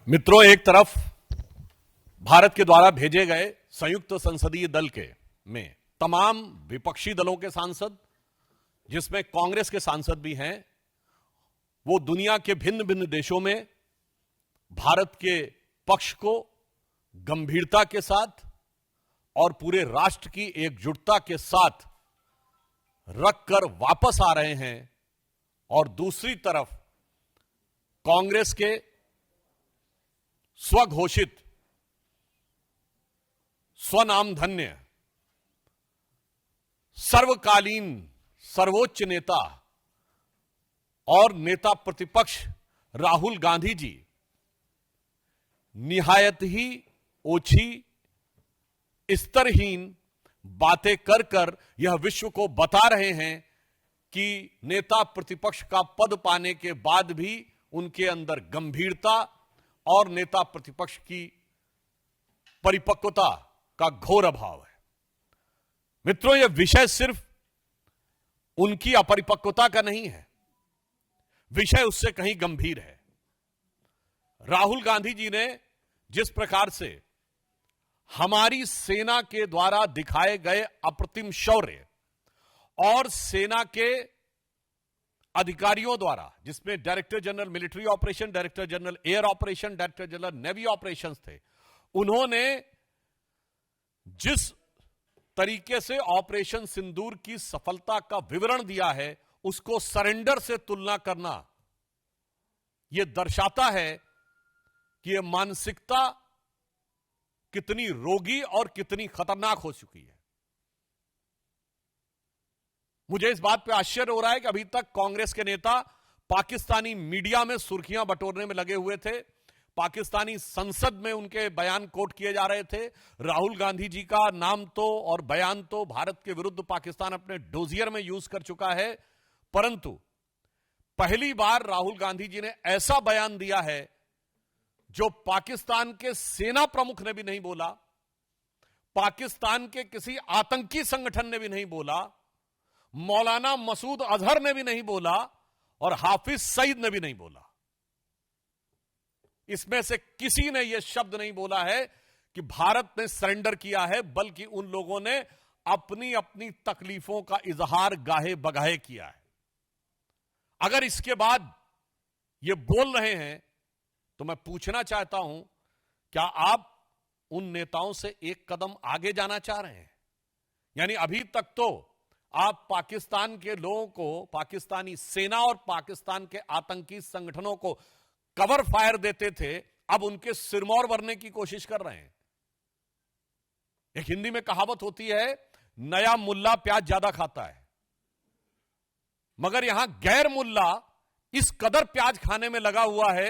मित्रों, एक तरफ भारत के द्वारा भेजे गए संयुक्त संसदीय दल के में तमाम विपक्षी दलों के सांसद, जिसमें कांग्रेस के सांसद भी हैं, वो दुनिया के भिन्न भिन्न देशों में भारत के पक्ष को गंभीरता के साथ और पूरे राष्ट्र की एकजुटता के साथ रखकर वापस आ रहे हैं। और दूसरी तरफ कांग्रेस के स्वघोषित स्वनामधन्य सर्वकालीन सर्वोच्च नेता और नेता प्रतिपक्ष राहुल गांधी जी निहायत ही ओछी, स्तरहीन बातें कर कर यह विश्व को बता रहे हैं कि नेता प्रतिपक्ष का पद पाने के बाद भी उनके अंदर गंभीरता और नेता प्रतिपक्ष की परिपक्वता का घोर अभाव है। मित्रों, यह विषय सिर्फ उनकी अपरिपक्वता का नहीं है, विषय उससे कहीं गंभीर है। राहुल गांधी जी ने जिस प्रकार से हमारी सेना के द्वारा दिखाए गए अप्रतिम शौर्य और सेना के अधिकारियों द्वारा, जिसमें director general military operation, director general air operation, director general navy operations थे, उन्होंने जिस तरीके से ऑपरेशन सिंदूर की सफलता का विवरण दिया है, उसको सरेंडर से तुलना करना यह दर्शाता है कि यह मानसिकता कितनी रोगी और कितनी खतरनाक हो चुकी है। मुझे इस बात पे आश्चर्य हो रहा है कि अभी तक कांग्रेस के नेता पाकिस्तानी मीडिया में सुर्खियां बटोरने में लगे हुए थे, पाकिस्तानी संसद में उनके बयान कोट किए जा रहे थे। राहुल गांधी जी का नाम तो और बयान तो भारत के विरुद्ध पाकिस्तान अपने डोजियर में यूज कर चुका है, परंतु पहली बार राहुल गांधी जी ने ऐसा बयान दिया है जो पाकिस्तान के सेना प्रमुख ने भी नहीं बोला, पाकिस्तान के किसी आतंकी संगठन ने भी नहीं बोला, मौलाना मसूद अजहर ने भी नहीं बोला और हाफिज सईद ने भी नहीं बोला। इसमें से किसी ने यह शब्द नहीं बोला है कि भारत ने सरेंडर किया है, बल्कि उन लोगों ने अपनी अपनी तकलीफों का इजहार गाहे बगाहे किया है। अगर इसके बाद ये बोल रहे हैं तो मैं पूछना चाहता हूं, क्या आप उन नेताओं से एक कदम आगे जाना चाह रहे हैं? यानी अभी तक तो आप पाकिस्तान के लोगों को, पाकिस्तानी सेना और पाकिस्तान के आतंकी संगठनों को कवर फायर देते थे, अब उनके सिरमौर भरने की कोशिश कर रहे हैं। एक हिंदी में कहावत होती है, नया मुल्ला प्याज ज्यादा खाता है, मगर यहां गैर मुल्ला इस कदर प्याज खाने में लगा हुआ है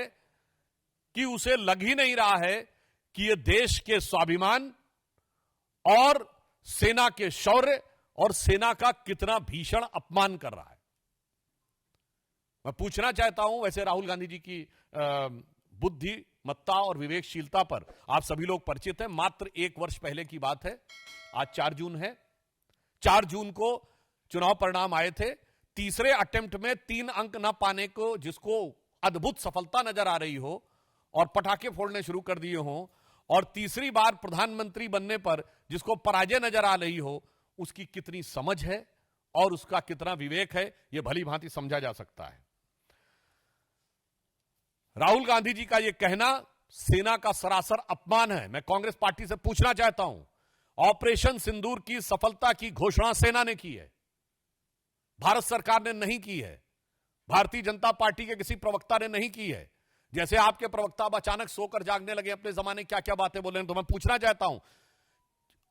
कि उसे लग ही नहीं रहा है कि यह देश के स्वाभिमान और सेना के शौर्य और सेना का कितना भीषण अपमान कर रहा है। मैं पूछना चाहता हूं, वैसे राहुल गांधी जी की बुद्धिमत्ता और विवेकशीलता पर आप सभी लोग परिचित हैं। मात्र एक वर्ष पहले की बात है, आज 4 जून है। 4 जून को चुनाव परिणाम आए थे। तीसरे अटेम्प्ट में 3 अंक न पाने को, जिसको अद्भुत सफलता नजर आ रही हो और पटाखे फोड़ने शुरू कर दिए हो, और तीसरी बार प्रधानमंत्री बनने पर जिसको पराजय नजर आ रही हो, उसकी कितनी समझ है और उसका कितना विवेक है, यह भली भांति समझा जा सकता है। राहुल गांधी जी का यह कहना सेना का सरासर अपमान है। मैं कांग्रेस पार्टी से पूछना चाहता हूं, ऑपरेशन सिंदूर की सफलता की घोषणा सेना ने की है, भारत सरकार ने नहीं की है, भारतीय जनता पार्टी के किसी प्रवक्ता ने नहीं की है। जैसे आपके प्रवक्ता अब अचानक सोकर जागने लगे, अपने जमाने क्या क्या बातें बोले, तो मैं पूछना चाहता हूं,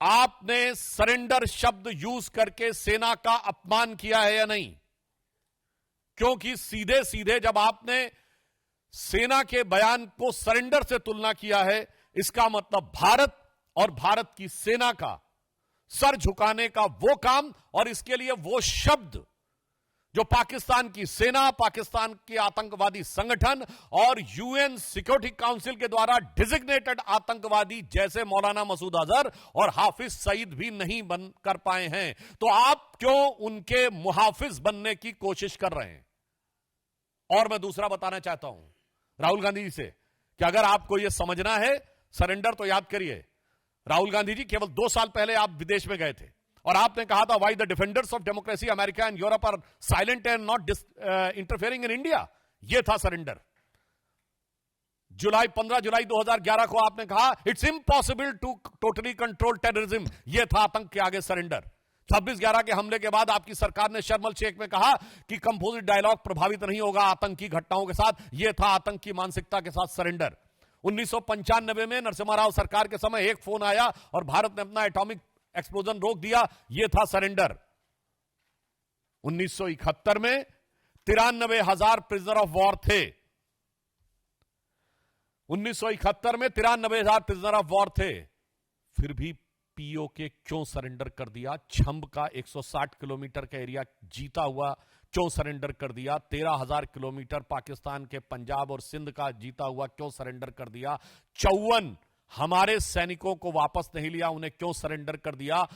आपने सरेंडर शब्द यूज करके सेना का अपमान किया है या नहीं? क्योंकि सीधे सीधे जब आपने सेना के बयान को सरेंडर से तुलना किया है, इसका मतलब भारत और भारत की सेना का सर झुकाने का वो काम और इसके लिए वो शब्द जो पाकिस्तान की सेना, पाकिस्तान के आतंकवादी संगठन और यूएन सिक्योरिटी काउंसिल के द्वारा डिजिग्नेटेड आतंकवादी जैसे मौलाना मसूद अजहर और हाफिज सईद भी नहीं बन कर पाए हैं, तो आप क्यों उनके मुहाफिज बनने की कोशिश कर रहे हैं? और मैं दूसरा बताना चाहता हूं राहुल गांधी जी से कि अगर आपको यह समझना है सरेंडर, तो याद करिए राहुल गांधी जी केवल 2 साल पहले आप विदेश में गए थे और आपने कहा था, why the defenders of democracy America and Europe are silent and not interfering in India. यह था सरेंडर। 15 जुलाई 2011 को आपने कहा, it's impossible to totally control terrorism. यह था आतंक के आगे सरेंडर। 26/11 के हमले के बाद आपकी सरकार ने शर्म शेख में कहा कि कंपोजिट डायलॉग प्रभावित नहीं होगा आतंकी घटनाओं के साथ। यह था आतंक की मानसिकता के साथ सरेंडर। 1995 में नरसिम्हा राव सरकार के समय एक फोन आया और भारत ने अपना एटॉमिक एक्सप्लोजन रोक दिया। यह था सरेंडर। 1971 में 93,000 प्रिजनर ऑफ वॉर थे। 1971 में 93,000 प्रिजनर ऑफ वॉर थे। फिर भी पीओके क्यों सरेंडर कर दिया? छंब का 160 किलोमीटर का एरिया जीता हुआ क्यों सरेंडर कर दिया? 13,000 किलोमीटर पाकिस्तान के पंजाब और सिंध का जीता हुआ क्यों सरेंडर कर दिया? 54 हमारे सैनिकों को वापस नहीं लिया, उन्हें क्यों सरेंडर कर दिया?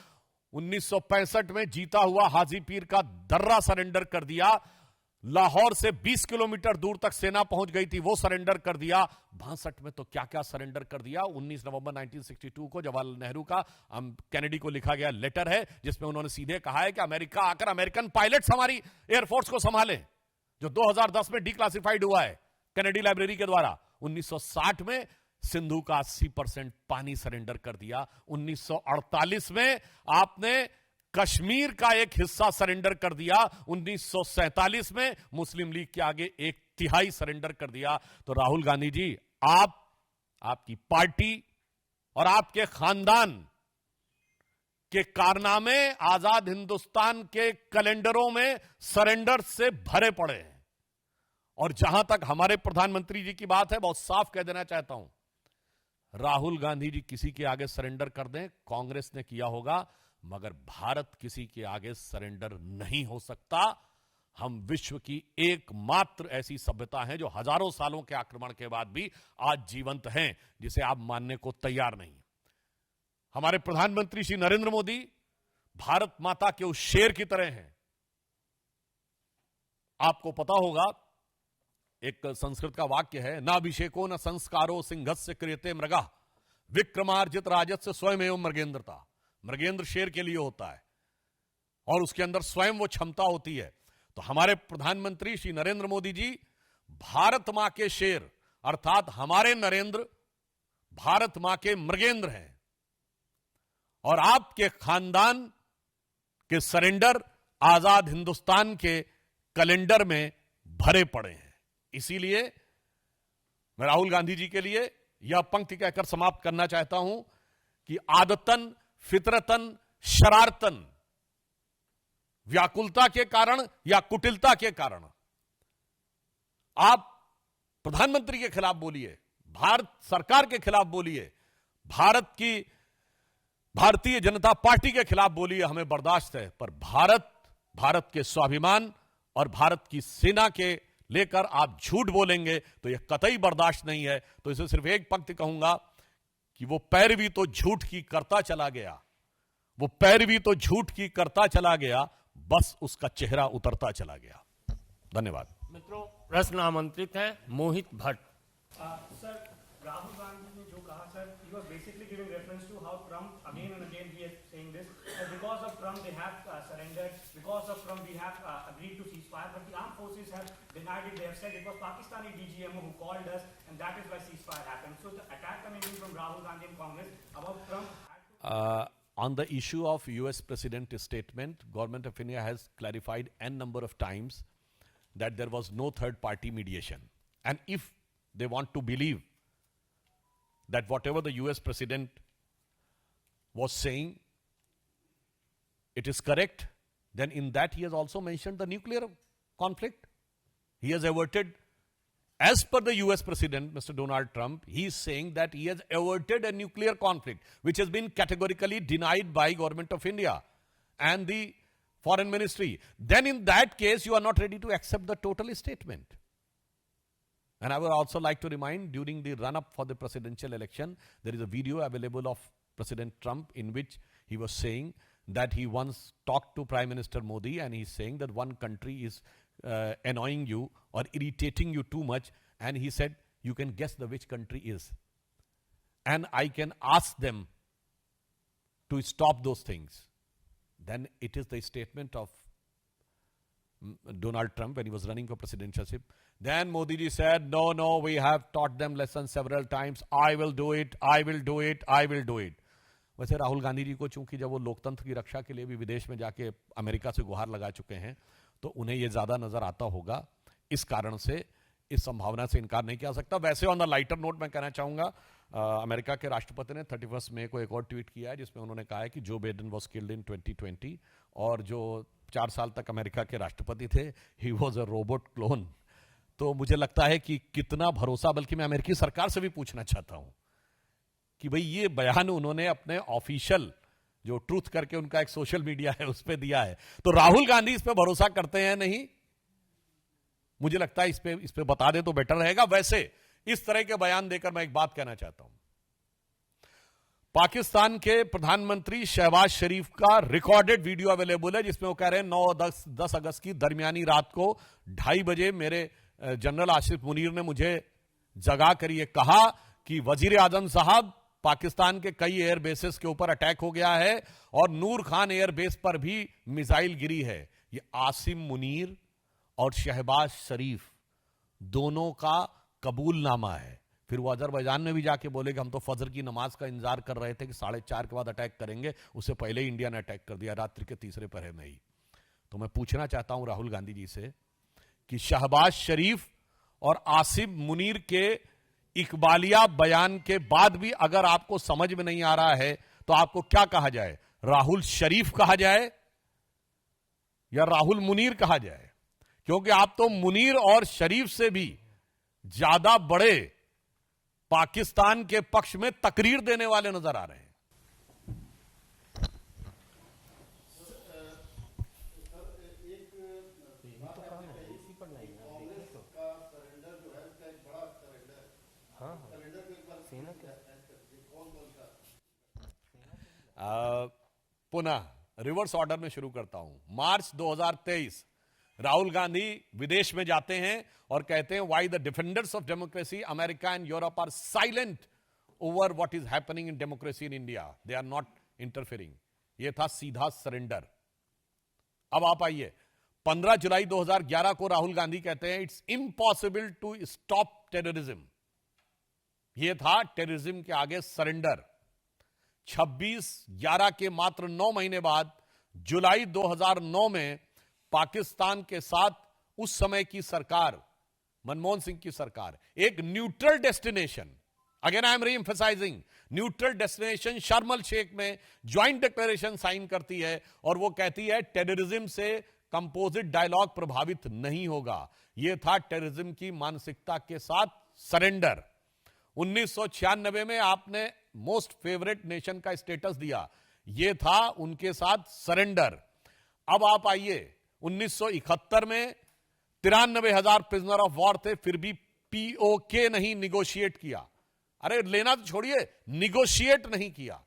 1965 में जीता हुआ हाजीपीर का दर्रा सरेंडर कर दिया। लाहौर से 20 किलोमीटर दूर तक सेना पहुंच गई थी, वो सरेंडर कर दिया। 62 में तो क्या क्या सरेंडर कर दिया। 19 नवंबर 1962 को जवाहरलाल नेहरू का कैनेडी को लिखा गया लेटर है, जिसमें उन्होंने सीधे कहा है कि अमेरिका आकर अमेरिकन पायलट्स हमारी एयरफोर्स को संभाले, जो 2010 में डिक्लासिफाइड हुआ है कैनेडी लाइब्रेरी के द्वारा। 1960 में सिंधु का 80% पानी सरेंडर कर दिया। 1948 में आपने कश्मीर का एक हिस्सा सरेंडर कर दिया। 1947 में मुस्लिम लीग के आगे 1/3 सरेंडर कर दिया। तो राहुल गांधी जी, आपकी पार्टी और आपके खानदान के कारनामे आजाद हिंदुस्तान के कैलेंडरों में सरेंडर से भरे पड़े हैं। और जहां तक हमारे प्रधानमंत्री जी की बात है, बहुत साफ कह देना चाहता हूं, राहुल गांधी जी किसी के आगे सरेंडर कर दें, कांग्रेस ने किया होगा, मगर भारत किसी के आगे सरेंडर नहीं हो सकता। हम विश्व की एकमात्र ऐसी सभ्यता है जो हजारों सालों के आक्रमण के बाद भी आज जीवंत हैं, जिसे आप मानने को तैयार नहीं। हमारे प्रधानमंत्री श्री नरेंद्र मोदी भारत माता के उस शेर की तरह हैं। आपको पता होगा, एक संस्कृत का वाक्य है, नाभिषेको न संस्कारो सिंहस्य क्रियते मृगा विक्रमार्जित राजस्य स्वयमेव मृगेंद्रता। मृगेंद्र शेर के लिए होता है और उसके अंदर स्वयं वो क्षमता होती है। तो हमारे प्रधानमंत्री श्री नरेंद्र मोदी जी भारत मां के शेर, अर्थात हमारे नरेंद्र भारत मां के मृगेंद्र हैं। और आपके खानदान के सरेंडर आजाद हिंदुस्तान के कैलेंडर में भरे पड़े हैं। इसीलिए मैं राहुल गांधी जी के लिए यह पंक्ति कहकर समाप्त करना चाहता हूं कि आदतन, फितरतन, शरारतन, व्याकुलता के कारण या कुटिलता के कारण आप प्रधानमंत्री के खिलाफ बोलिए, भारत सरकार के खिलाफ बोलिए, भारतीय जनता पार्टी के खिलाफ बोलिए, हमें बर्दाश्त है। पर भारत के स्वाभिमान और भारत की सेना के लेकर आप झूठ बोलेंगे तो यह कतई बर्दाश्त नहीं है। तो इसे सिर्फ एक पंक्ति कहूंगा कि वो पैरवी तो झूठ की करता चला गया, वो पैरवी तो झूठ की करता चला गया, बस उसका चेहरा उतरता चला गया। धन्यवाद। मित्रों, प्रश्न आमंत्रित है मोहित भट्ट। सर, राहुल गांधी ने जो कहा, sir, you are basically giving reference to how Trump again and again he is saying this, that because of Trump they have surrendered, because of Trump we have agreed to ceasefire, but the armed forces have denied it. They have said it was Pakistani DGMO who called us, and that is why ceasefire happened. So the attack coming in from Rahul Gandhi and Congress about Trump had to... On the issue of US President statement, Government of India has clarified n number of times that there was no third party mediation. And if they want to believe that whatever the US President was saying, it is correct, then in that he has also mentioned the nuclear conflict. He has averted, as per the US President, Mr. Donald Trump, he is saying that he has averted a nuclear conflict, which has been categorically denied by Government of India and the Foreign Ministry. Then in that case, you are not ready to accept the total statement. And I would also like to remind, during the run-up for the presidential election, there is a video available of President Trump in which he was saying that he once talked to Prime Minister Modi and he's saying that one country is annoying you or irritating you too much, and he said, you can guess the which country is. And I can ask them to stop those things. Then it is the statement of Donald Trump when he was running for presidentialship. Then Modi ji said, no, we have taught them lessons several times. I will do it. वैसे राहुल गांधी जी को चूंकि जब वो लोकतंत्र की रक्षा के लिए भी विदेश में जाके अमेरिका से गुहार लगा चुके हैं, तो उन्हें ये ज्यादा नजर आता होगा. इस कारण से इस संभावना से इनकार नहीं किया सकता. वैसे ऑन द लाइटर नोट मैं कहना चाहूंगा, अमेरिका के राष्ट्रपति ने 31 मई को एक और ट्वीट किया है जिसमें उन्होंने कहा है कि Joe Biden was killed in 2020 और जो 4 साल तक अमेरिका के राष्ट्रपति थे, he was a robot clone. तो मुझे लगता है कि कितना भरोसा, बल्कि मैं अमेरिकी सरकार से भी पूछना चाहता हूं कि भाई ये बयान उन्होंने अपने ऑफिशियल जो ट्रूथ करके उनका एक सोशल मीडिया है उस पर दिया है, तो राहुल गांधी इस पे भरोसा करते हैं नहीं? मुझे लगता है इस पे बता दे तो बेटर रहेगा. वैसे इस तरह के बयान देकर मैं एक बात कहना चाहता हूं. पाकिस्तान के प्रधानमंत्री शहबाज शरीफ का रिकॉर्डेड वीडियो अवेलेबल है जिसमें वो कह रहे हैं 9-10 अगस्त की दरमियानी रात को 2:30 बजे मेरे जनरल आसिफ मुनीर ने मुझे जगा कर ये कहा कि वजीर आजम साहब, पाकिस्तान के कई एयर बेसेस के ऊपर अटैक हो गया है और नूर खान एयर बेस पर भी मिसाइल गिरी है. ये आसिम मुनीर और शहबाज शरीफ दोनों का कबूलनामा है. फिर वो अजरबैजान में भी जाके बोले कि हम तो फजर की नमाज का इंतजार कर रहे थे कि 4:30 के बाद अटैक करेंगे, उससे पहले ही इंडिया ने अटैक कर दिया रात्रि के 3 पहर में ही. तो मैं पूछना चाहता हूं राहुल गांधी जी से कि शहबाज शरीफ और आसिम मुनीर के इकबालिया बयान के बाद भी अगर आपको समझ में नहीं आ रहा है तो आपको क्या कहा जाए? राहुल शरीफ कहा जाए या राहुल मुनीर कहा जाए? क्योंकि आप तो मुनीर और शरीफ से भी ज्यादा बड़े पाकिस्तान के पक्ष में तकरीर देने वाले नजर आ रहे हैं. पुनः रिवर्स ऑर्डर में शुरू करता हूं. मार्च 2023 राहुल गांधी विदेश में जाते हैं और कहते हैं why the defenders of democracy America and Europe are silent over what is happening in democracy in India, they are not interfering. यह था सीधा सरेंडर. अब आप आइए, 15 जुलाई 2011 को राहुल गांधी कहते हैं it's impossible to stop terrorism. यह था टेररिज्म के आगे सरेंडर. 26/11 के मात्र 9 महीने बाद जुलाई 2009 में पाकिस्तान के साथ उस समय की सरकार, मनमोहन सिंह की सरकार, एक neutral destination, again I am री एम्फसाइजिंग, न्यूट्रल डेस्टिनेशन शर्म एल शेख में ज्वाइंट डिक्लेरेशन साइन करती है और वो कहती है टेररिज्म से कंपोजिट डायलॉग प्रभावित नहीं होगा. यह था टेररिज्म की मानसिकता के साथ सरेंडर. 1996 में आपने मोस्ट फेवरेट नेशन का स्टेटस दिया, यह था उनके साथ सरेंडर. अब आप आइए, 1971 में 93,000 प्रिजनर ऑफ वॉर थे, फिर भी पीओके नहीं निगोशिएट किया. अरे लेना तो छोड़िए, निगोशिएट नहीं किया.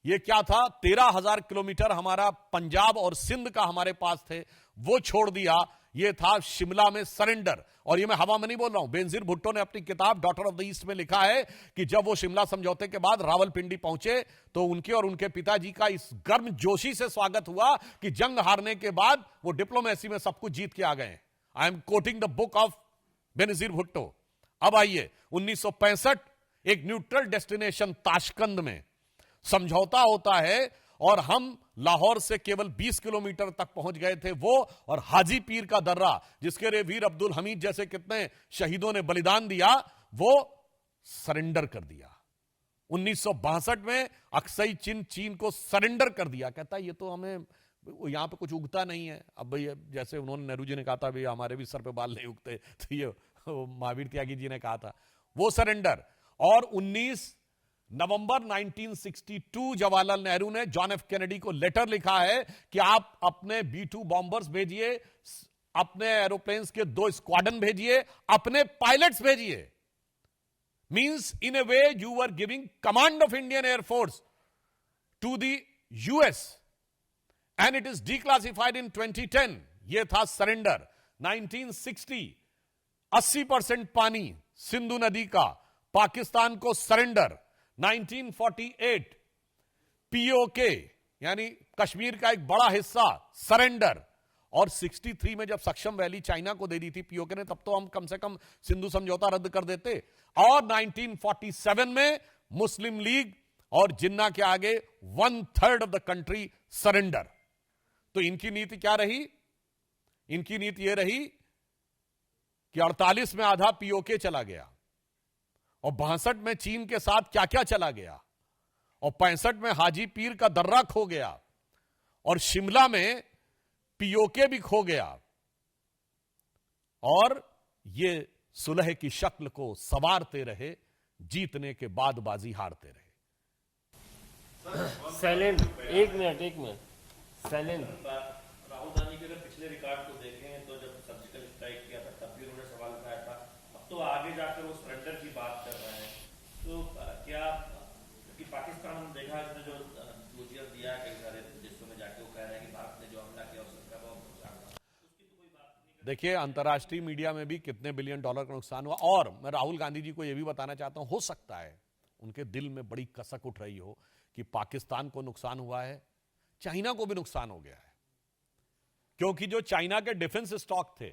यह क्या था? 13,000 किलोमीटर हमारा पंजाब और सिंध का हमारे पास थे, वो छोड़ दिया. यह था शिमला में सरेंडर. और ये मैं हवा में नहीं बोल रहा हूं. बेनजीर भुट्टो ने अपनी किताब डॉटर ऑफ द ईस्ट में लिखा है कि जब वो शिमला समझौते के बाद रावलपिंडी पहुंचे तो उनके और उनके पिताजी का इस गर्म जोशी से स्वागत हुआ कि जंग हारने के बाद वो डिप्लोमेसी में सब कुछ जीत के आ गए. I am quoting the book of Benazir Bhutto. अब आइए, 1965 एक न्यूट्रल डेस्टिनेशन ताशकंद में समझौता होता है और हम लाहौर से केवल 20 किलोमीटर तक पहुंच गए थे. वो और हाजी पीर का दर्रा, जिसके लिए वीर अब्दुल हमीद जैसे कितने शहीदों ने बलिदान दिया, वो सरेंडर कर दिया. 1962 में अक्सई चीन को सरेंडर कर दिया. कहता है ये तो हमें यहां पे कुछ उगता नहीं है. अब भाई जैसे उन्होंने, नेहरू जी ने कहा था भाई हमारे भी सर पे बाल नहीं उगते, तो ये महावीर त्यागी जी ने कहा था, वो सरेंडर. और 19 नवंबर 1962 जवाहरलाल नेहरू ने जॉन एफ कैनेडी को लेटर लिखा है कि आप अपने B-2 बॉम्बर्स भेजिए, अपने एरोप्लेन्स के 2 स्क्वाड्रन भेजिए, अपने पायलट्स भेजिए. Means in a way you are giving command of Indian air force to the US and it is declassified in 2010. यह था सरेंडर. 1960 80% पानी सिंधु नदी का पाकिस्तान को सरेंडर, 1948 पीओके यानी कश्मीर का एक बड़ा हिस्सा सरेंडर, और 63 में जब सक्षम वैली चाइना को दे दी थी पीओके ने, तब तो हम कम से कम सिंधु समझौता रद्द कर देते। और 1947 में मुस्लिम लीग और जिन्ना के आगे 1/3 ऑफ द कंट्री सरेंडर। तो इनकी नीति क्या रही? इनकी नीति यह रही कि 48 में आधा पीओके चला गया, और 62 में चीन के साथ क्या क्या चला गया, और 65 में हाजी पीर का दर्रा खो गया, और शिमला में पीओके भी खो गया, और ये सुलह की शक्ल को संवारते रहे, जीतने के बाद बाजी हारते रहे। साइलेंट, एक मिनट साइलेंट। राहुल गांधी के अगर पिछले रिकॉर्ड को देखें तो जब सर्जिकल स्ट्राइक किया था तब भी उन्होंने सवाल उठाया था, अब तो आगे जाकर वो सरेंडर की बात कर रहे हैं। तो क्या कि पाकिस्तान ने देखा इसने जो क्लोजर दिया कई सारे देशों में जाके, वो कह रहे हैं कि भारत ने जो हमला किया उसका बहुत नुकसान हुआ, उसकी तो कोई बात नहीं। देखिए, अंतर्राष्ट्रीय मीडिया में भी कितने बिलियन डॉलर का नुकसान हुआ, और मैं राहुल गांधी जी को यह भी बताना चाहता हूं, हो सकता है उनके दिल में बड़ी कसक उठ रही हो कि पाकिस्तान को नुकसान हुआ है, चाइना को भी नुकसान हो गया है, क्योंकि जो चाइना के डिफेंस स्टॉक थे,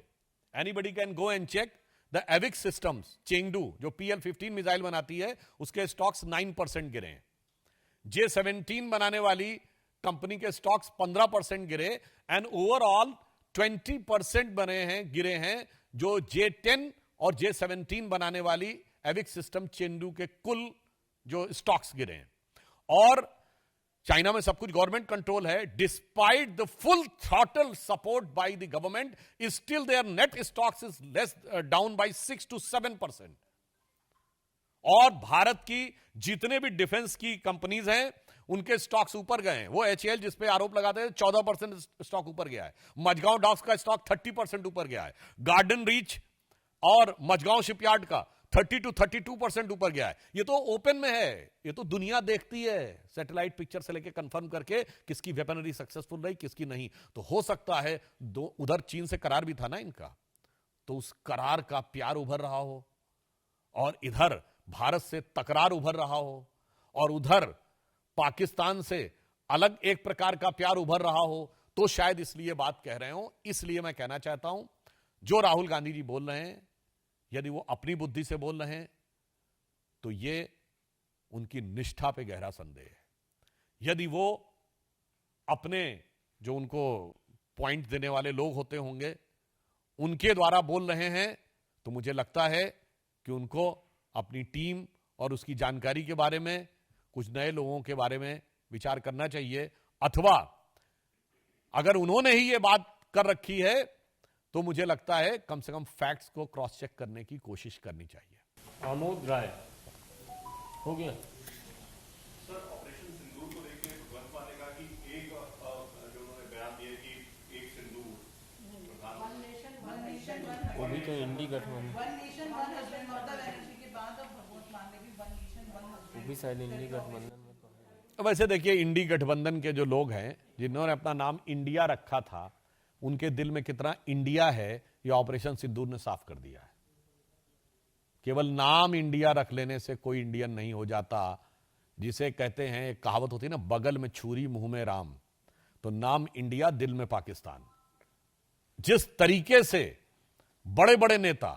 anybody can go and check the AVIC systems, Chengdu जो PL-15 मिसाइल बनाती है, उसके स्टॉक्स 9% गिरे हैं। J-17 बनाने वाली कंपनी के स्टॉक्स 15% गिरे, एंड ओवरऑल 20% गिरे हैं जो J-10 और J-17 बनाने वाली एविक सिस्टम चेंगडू के कुल जो स्टॉक्स गिरे हैं। और चाइना में सब कुछ गवर्नमेंट कंट्रोल है, despite the full throttle support by the government, still there net stocks is less down by 6 to 7%। और भारत की जितने भी डिफेंस की कंपनीज हैं उनके स्टॉक्स ऊपर गए हैं। वो HAL जिस पे आरोप लगाते हैं 14% स्टॉक ऊपर गया है, मझगांव डॉक्स का स्टॉक 30% ऊपर गया है, गार्डन रीच और मझगांव शिपयार्ड का 30 to 32% ऊपर गया है। ये तो ओपन में है, ये तो दुनिया देखती है सैटेलाइट पिक्चर से लेके कंफर्म करके किसकी वेपनरी सक्सेसफुल रही किसकी नहीं। तो हो सकता है उधर चीन से करार भी था ना इनका, तो उस करार का प्यार उभर रहा हो, और इधर भारत से तकरार उभर रहा हो, और उधर पाकिस्तान से अलग एक प्रकार का प्यार उभर रहा हो, तो शायद इसलिए बात कह रहे हो। इसलिए मैं कहना चाहता हूं, जो राहुल गांधी जी बोल रहे हैं, यदि वो अपनी बुद्धि से बोल रहे हैं तो ये उनकी निष्ठा पे गहरा संदेह है। यदि वो अपने जो उनको पॉइंट देने वाले लोग होते होंगे उनके द्वारा बोल रहे हैं, तो मुझे लगता है कि उनको अपनी टीम और उसकी जानकारी के बारे में, कुछ नए लोगों के बारे में विचार करना चाहिए, अथवा अगर उन्होंने ही ये बात कर रखी है तो मुझे लगता है कम से कम फैक्ट्स को क्रॉस चेक करने की कोशिश करनी चाहिए। आमोद राय हो गया। सर, ऑपरेशन सिंदूर को लेकर भगवंत मान ने कहा कि एक जो उन्होंने बयान दिया कि एक सिंदूर वो भी तो इंडी गठबंधन, वो भी शायद इंडी गठबंधन में तो है। वैसे देखिए, इंडी गठबंधन के जो लोग हैं जिन्होंने अपना नाम इंडिया रखा था, उनके दिल में कितना इंडिया है ये ऑपरेशन सिंदूर ने साफ कर दिया है। केवल नाम इंडिया रख लेने से कोई इंडियन नहीं हो जाता। जिसे कहते हैं, एक कहावत होती है ना, बगल में छुरी मुंह में राम, तो नाम इंडिया दिल में पाकिस्तान। जिस तरीके से बड़े बड़े नेता,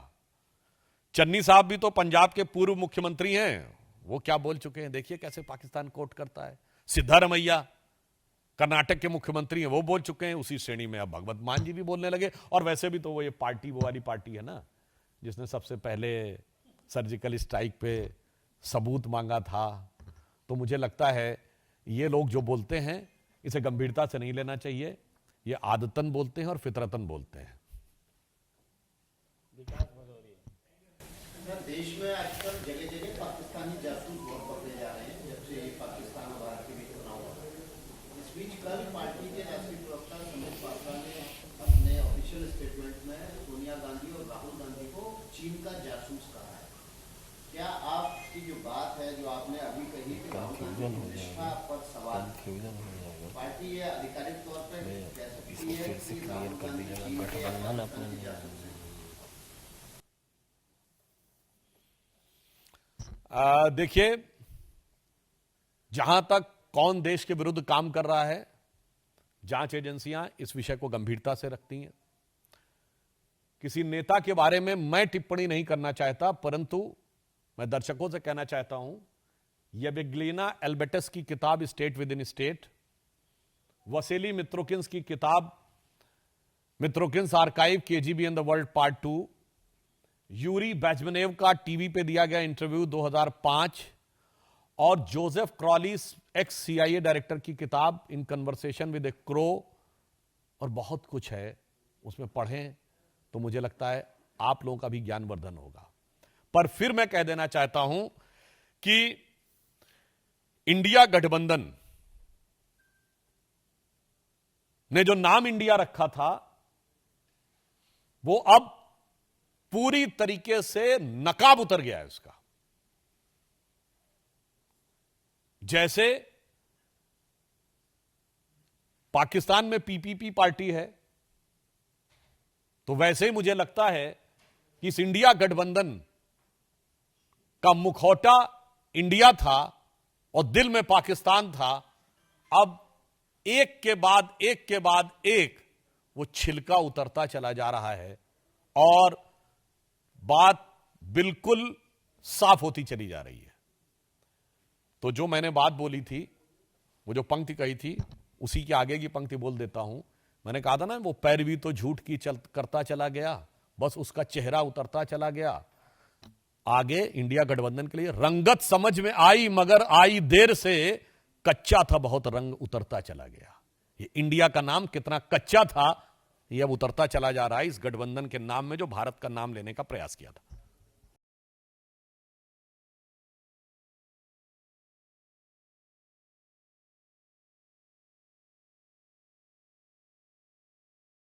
चन्नी साहब भी तो पंजाब के पूर्व मुख्यमंत्री हैं, वो क्या बोल चुके हैं, देखिए कैसे पाकिस्तान कोट करता है। सिद्धारमैया कर्नाटक के मुख्यमंत्री हैं, वो बोल चुके हैं। उसी श्रेणी में अब भगवंत मान जी भी बोलने लगे। और वैसे भी तो वो ये पार्टी, वो वाली पार्टी है ना जिसने सबसे पहले सर्जिकल स्ट्राइक पे सबूत मांगा था। तो मुझे लगता है ये लोग जो बोलते हैं इसे गंभीरता से नहीं लेना चाहिए। ये आदतन बोलते हैं और फितरतन बोलते हैं। देश में आजकल जगह जगह पाकिस्तानी जासूस बहुत पकड़े जा रहे हैं, जब से पाकिस्तान और भारत के बीच चुनाव हुआ। इस बीच कल पार्टी के राष्ट्रीय प्रवक्ता संबित पात्रा ने अपने ऑफिशियल स्टेटमेंट में सोनिया गांधी और राहुल गांधी को चीन का जासूस कहा है। क्या आपकी जो बात है, जो आपने अभी कही कि राहुल गांधी की निष्ठा पर सवाल, पार्टी ये आधिकारिक तौर पर कह सकती है कि राहुल गांधी चीन के जासूस हैं? देखिए, जहां तक कौन देश के विरुद्ध काम कर रहा है, जांच एजेंसियां इस विषय को गंभीरता से रखती हैं। किसी नेता के बारे में मैं टिप्पणी नहीं करना चाहता, परंतु मैं दर्शकों से कहना चाहता हूं, येविग्लिना एल्बेटस की किताब state within state, Vasili Mitrokhin's की किताब Mitrokhin's archive KGB and the world part 2, Yuri Bezmenov का टीवी पे दिया गया इंटरव्यू 2005, और Joseph Crowley ex CIA director की किताब in conversation with a crow, और बहुत कुछ है, उसमें पढ़ें तो मुझे लगता है आप लोगों का भी ज्ञानवर्धन होगा। पर फिर मैं कह देना चाहता हूं कि इंडिया गठबंधन ने जो नाम इंडिया रखा था, वो अब पूरी तरीके से नकाब उतर गया है उसका। जैसे पाकिस्तान में PPP पार्टी है, तो वैसे ही मुझे लगता है कि इस इंडिया गठबंधन का मुखौटा इंडिया था और दिल में पाकिस्तान था। अब एक के बाद एक वो छिलका उतरता चला जा रहा है और बात बिल्कुल साफ होती चली जा रही है। तो जो मैंने बात बोली थी, वो जो पंक्ति कही थी, उसी के आगे की पंक्ति बोल देता हूं। मैंने कहा था ना, वो पैरवी तो झूठ की करता चला गया, बस उसका चेहरा उतरता चला गया। आगे इंडिया गठबंधन के लिए रंगत समझ में आई, मगर आई देर से, कच्चा था बहुत, रंग उतरता चला गया। ये इंडिया का नाम कितना कच्चा था, ये अब उतरता चला जा रहा है इस गठबंधन के नाम में जो भारत का नाम लेने का प्रयास किया था।